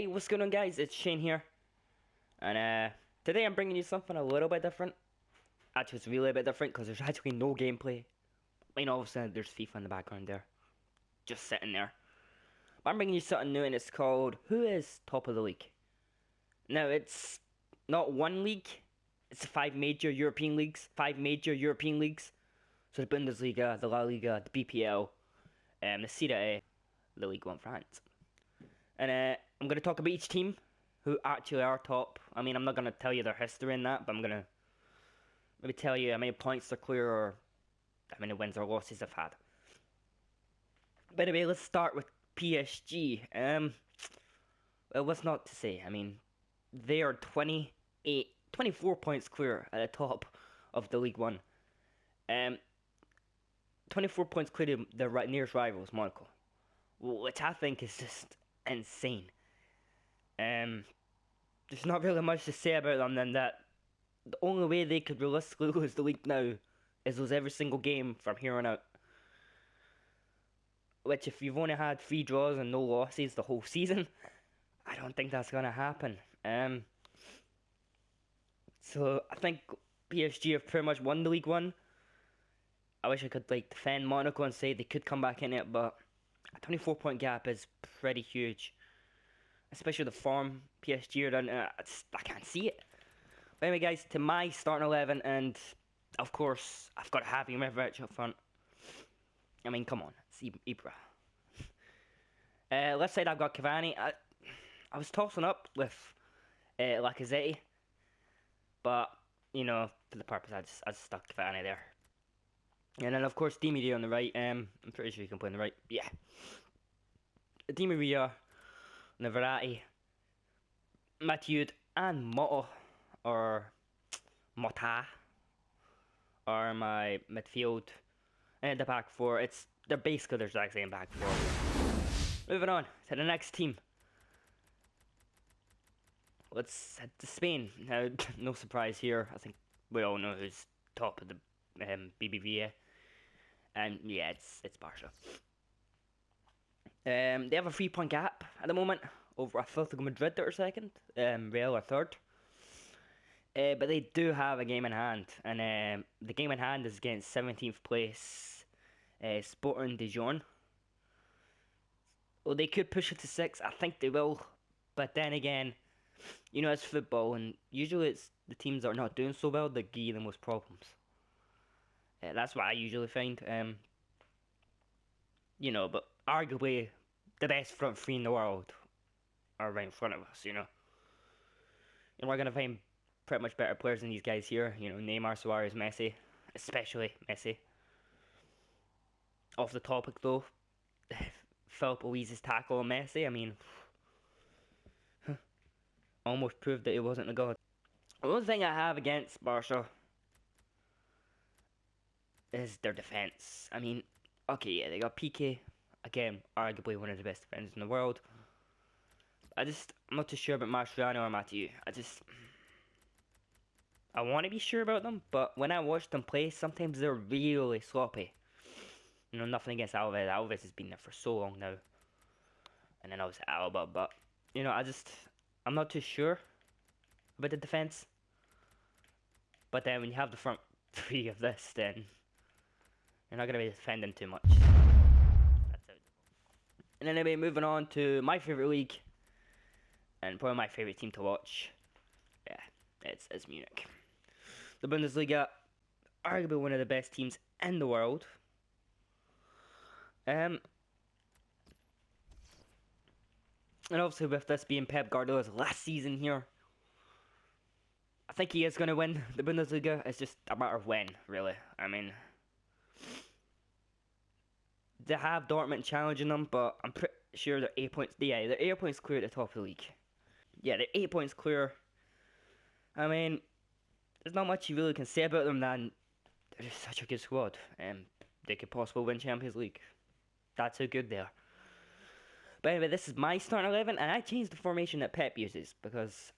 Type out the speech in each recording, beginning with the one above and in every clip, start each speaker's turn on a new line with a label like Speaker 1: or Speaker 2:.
Speaker 1: Hey, what's going on, guys? It's Shane here, and today I'm bringing you something a little bit different. Actually, it's really a bit different because there's actually no gameplay. I mean, obviously there's FIFA in the background there, just sitting there. But I'm bringing you something new, and it's called Who is Top of the League? Now, it's not one league; it's five major European leagues. Five major European leagues. So the Bundesliga, the La Liga, the BPL, the Serie A, the Ligue 1 France. And I'm going to talk about each team who actually are top. I mean, I'm not going to tell you their history in that, but I'm going to maybe tell you how many points they're clear or how many wins or losses they've had. But anyway, let's start with PSG. Well, what's not to say? I mean, they are 24 points clear at the top of the League One. 24 points clear to their nearest rivals, Monaco, which I think is just insane. There's not really much to say about them than that the only way they could realistically lose the league now is lose every single game from here on out. Which, if you've only had 3 draws and no losses the whole season, I don't think that's gonna happen. So I think PSG have pretty much won the League One. I wish I could defend Monaco and say they could come back in it, but a 24-point gap is pretty huge. Especially the form PSG are in, I can't see it. But anyway, guys, to my starting 11, and of course, I've got Javi Mitrovic up front. I mean, come on, it's Ibra. Left side, I've got Cavani. I was tossing up with Lacazette, but you know, for the purpose, I just stuck Cavani there. And then, of course, Di Maria on the right. I'm pretty sure you can play on the right. Yeah, Di Maria, Verratti, Matuid, and Mota, or Mota, are my midfield. And the back four, they're basically the exact same back four. Moving on to the next team. Let's head to Spain. Now, no surprise here. I think we all know who's top of the BBVA. And yeah, it's Barca. They have a 3-point gap at the moment over Atletico Madrid that are second, Real are third. But they do have a game in hand, and the game in hand is against 17th place Sporting Dijon. Well, they could push it to 6. I think they will, but then again, you know, it's football, and usually it's the teams that are not doing so well that give you the most problems. That's what I usually find. You know, but arguably the best front three in the world are right in front of us. You know, and we're gonna find pretty much better players than these guys here. You know, Neymar, Suarez, Messi, especially Messi. Off the topic though, Philip Luis's tackle on Messi, I mean, almost proved that he wasn't the god. One thing I have against Barca is their defence. I mean, okay, yeah, they got Piqué, again, arguably one of the best defenders in the world. I'm not too sure about Mascherano or Mathieu. I want to be sure about them, but when I watch them play, sometimes they're really sloppy. You know, nothing against Alves. Alves has been there for so long now. And then obviously Alba, but, you know, I'm not too sure about the defence. But then when you have the front three of this, then you're not going to be defending too much. That's it. And anyway, moving on to my favourite league. And probably my favourite team to watch. Yeah, it's Munich. The Bundesliga, arguably one of the best teams in the world. And obviously with this being Pep Guardiola's last season here, I think he is going to win the Bundesliga. It's just a matter of when, really. I mean, they have Dortmund challenging them, but I'm pretty sure they're 8 points. Yeah, they're 8 points clear at the top of the league. Yeah, they're 8 points clear. I mean, there's not much you really can say about them than they're just such a good squad. They could possibly win Champions League. That's how good they are. But anyway, this is my starting 11, and I changed the formation that Pep uses because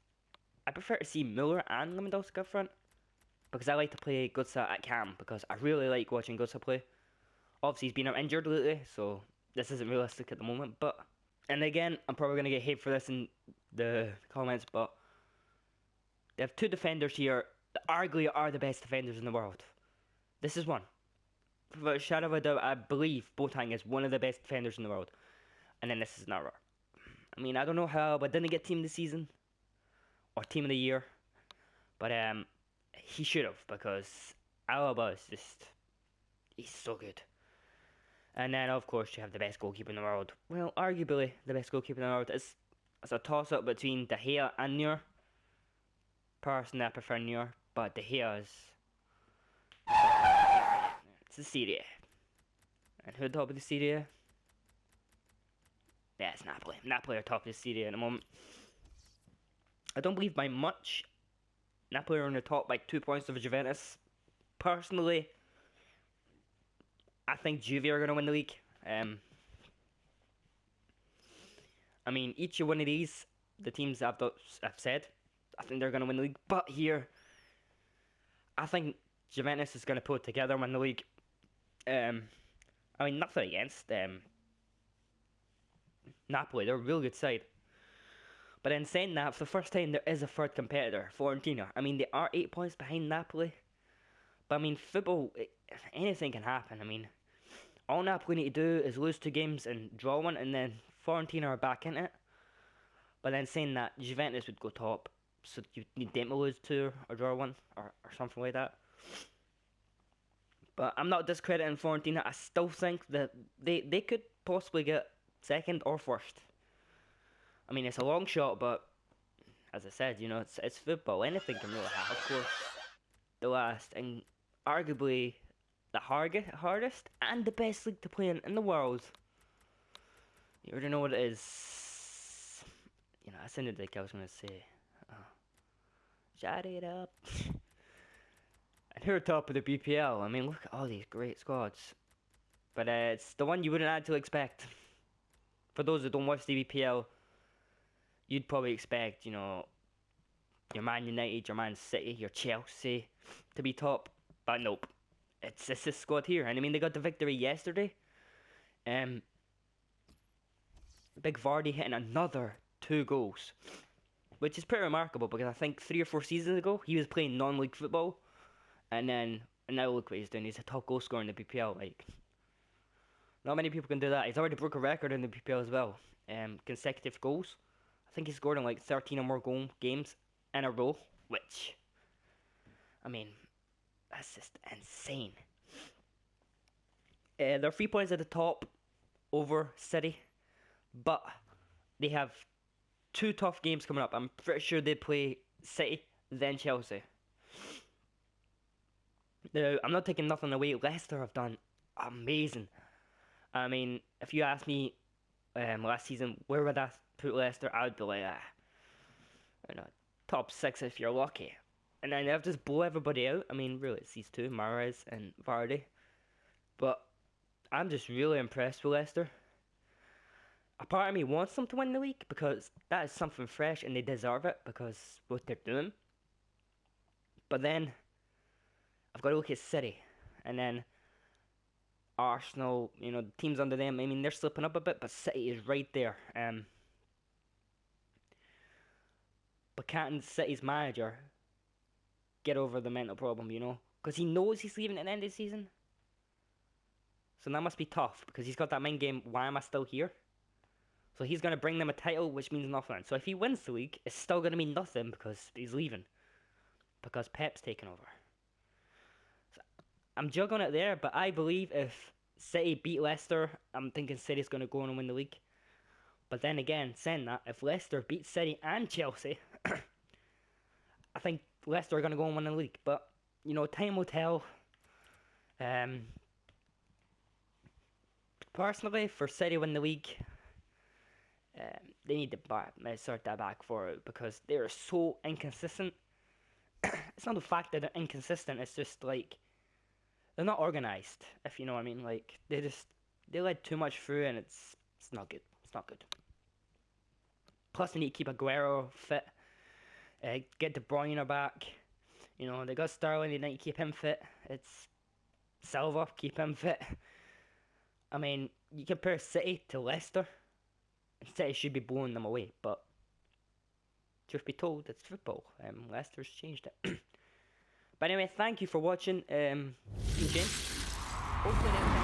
Speaker 1: I prefer to see Müller and Lewandowski up front, because I like to play Götze at cam, because I really like watching Götze play. Obviously, he's been injured lately, so this isn't realistic at the moment, but And again, I'm probably gonna get hate for this in the comments, but they have two defenders here that arguably are the best defenders in the world. This is one. For a shadow of a doubt, I believe Boateng is one of the best defenders in the world. And then this is another. I mean, I don't know how, but didn't get team of the season or team of the year. But he should have, because Alaba is just, he's so good. And then of course you have the best goalkeeper in the world. Well, arguably the best goalkeeper in the world. It's a toss up between De Gea and Neuer. Personally, I prefer Neuer, but De Gea is. It's the Serie A. And who top of the Serie A? Yeah, it's Napoli. Napoli are top of the Serie A at the moment. I don't believe by much. Napoli are on the top by 2 points of Juventus. Personally, I think Juve are going to win the league. I mean, each one of these, the teams I've said, I think they're going to win the league. But here, I think Juventus is going to put it together and win the league. I mean, nothing against Napoli. They're a real good side. But in saying that, for the first time, there is a third competitor, Fiorentina. I mean, they are 8 points behind Napoli. But I mean, football, anything can happen. I mean, all Napoli need to do is lose 2 games and draw 1, and then Fiorentina are back in it. But then saying that, Juventus would go top, so you need them to lose 2 or draw 1 or something like that. But I'm not discrediting Fiorentina. I still think that they could possibly get second or first. I mean, it's a long shot, but as I said, you know, it's football. Anything can really happen. Of course, the last and arguably the hardest and the best league to play in the world. You already know what it is. You know, I sounded like I was going to say, shut it up. And who are top of the BPL? I mean, look at all these great squads. But it's the one you wouldn't actually expect. For those that don't watch the BPL, you'd probably expect, you know, your Man United, your Man City, your Chelsea to be top. But nope. It's this squad here. And I mean, they got the victory yesterday. Big Vardy hitting another 2 goals. Which is pretty remarkable, because I think 3 or 4 seasons ago, he was playing non-league football. And now look what he's doing. He's a top goal scorer in the BPL. Like, not many people can do that. He's already broke a record in the BPL as well. Consecutive goals. I think he scored in like 13 or more games in a row, which, I mean, that's just insane. They're 3 points at the top over City, but they have 2 tough games coming up. I'm pretty sure they play City, then Chelsea. Now, I'm not taking nothing away. Leicester have done amazing. I mean, if you asked me last season, where would I put Leicester? I would be like, you know, top 6 if you're lucky. And then they've just blow everybody out. I mean, really, it's these 2, Mahrez and Vardy. But I'm just really impressed with Leicester. A part of me wants them to win the league, because that is something fresh and they deserve it because what they're doing. But then I've got to look at City, and then Arsenal, you know, the teams under them. I mean, they're slipping up a bit, but City is right there. But can't City's manager get over the mental problem, you know? Because he knows he's leaving at the end of the season. So that must be tough, because he's got that mind game, why am I still here? So he's going to bring them a title, which means nothing. So if he wins the league, it's still going to mean nothing because he's leaving. Because Pep's taking over. So I'm juggling it there, but I believe if City beat Leicester, I'm thinking City's going to go on and win the league. But then again, saying that, if Leicester beat City and Chelsea, I think Leicester are going to go and win the league. But, you know, time will tell. Personally, for City to win the league, they need to sort that back forward, because they are so inconsistent. It's not the fact that they're inconsistent, it's just like they're not organised, if you know what I mean. Like, they let too much through, and it's not good. It's not good. Plus, they need to keep Aguero fit, get De Bruyne back. You know, they got Sterling, they need to keep him fit. It's Silva, keep him fit. I mean, you compare City to Leicester, City should be blowing them away, but truth be told, it's football. Leicester's changed it. But anyway, thank you for watching. James. Hopefully next time